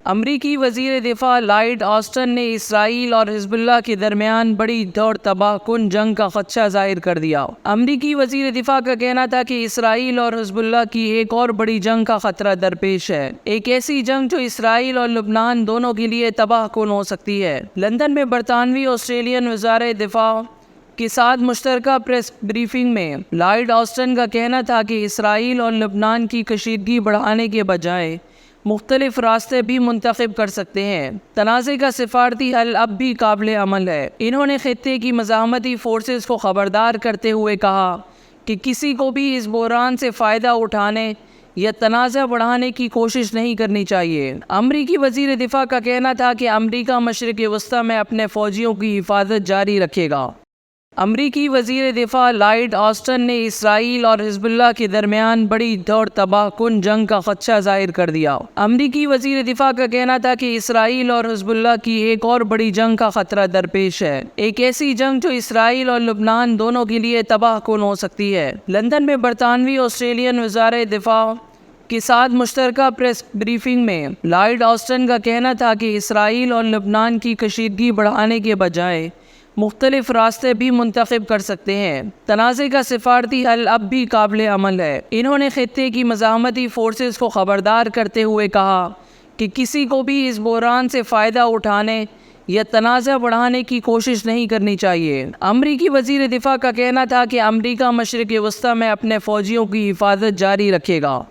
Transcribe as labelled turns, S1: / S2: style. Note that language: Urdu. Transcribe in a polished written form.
S1: امریکی وزیر دفاع لائیڈ آسٹن نے اسرائیل اور حزب اللہ کے درمیان بڑی اور تباہ کن جنگ کا خدشہ ظاہر کر دیا۔ امریکی وزیر دفاع کا کہنا تھا کہ اسرائیل اور حزب اللہ کی ایک اور بڑی جنگ کا خطرہ درپیش ہے، ایک ایسی جنگ جو اسرائیل اور لبنان دونوں کے لیے تباہ کن ہو سکتی ہے۔ لندن میں برطانوی آسٹریلین وزارت دفاع کے ساتھ مشترکہ پریس بریفنگ میں لائیڈ آسٹن کا کہنا تھا کہ اسرائیل اور لبنان کی کشیدگی بڑھانے کے بجائے مختلف راستے بھی منتخب کر سکتے ہیں۔ تنازع کا سفارتی حل اب بھی قابل عمل ہے۔ انہوں نے خطے کی مزاحمتی فورسز کو خبردار کرتے ہوئے کہا کہ کسی کو بھی اس بحران سے فائدہ اٹھانے یا تنازع بڑھانے کی کوشش نہیں کرنی چاہیے۔ امریکی وزیر دفاع کا کہنا تھا کہ امریکہ مشرق وسطی میں اپنے فوجیوں کی حفاظت جاری رکھے گا۔ امریکی وزیر دفاع لائیڈ آسٹن نے اسرائیل اور حزب اللہ کے درمیان بڑی اور تباہ کن جنگ کا خدشہ ظاہر کر دیا۔ امریکی وزیر دفاع کا کہنا تھا کہ اسرائیل اور حزب اللہ کی ایک اور بڑی جنگ کا خطرہ درپیش ہے، ایک ایسی جنگ جو اسرائیل اور لبنان دونوں کے لیے تباہ کن ہو سکتی ہے۔ لندن میں برطانوی آسٹریلین وزارت دفاع کے ساتھ مشترکہ پریس بریفنگ میں لائیڈ آسٹن کا کہنا تھا کہ اسرائیل اور لبنان کی کشیدگی بڑھانے کے بجائے مختلف راستے بھی منتخب کر سکتے ہیں۔ تنازع کا سفارتی حل اب بھی قابل عمل ہے۔ انہوں نے خطے کی مزاحمتی فورسز کو خبردار کرتے ہوئے کہا کہ کسی کو بھی اس بحران سے فائدہ اٹھانے یا تنازع بڑھانے کی کوشش نہیں کرنی چاہیے۔ امریکی وزیر دفاع کا کہنا تھا کہ امریکہ مشرق وسطی میں اپنے فوجیوں کی حفاظت جاری رکھے گا۔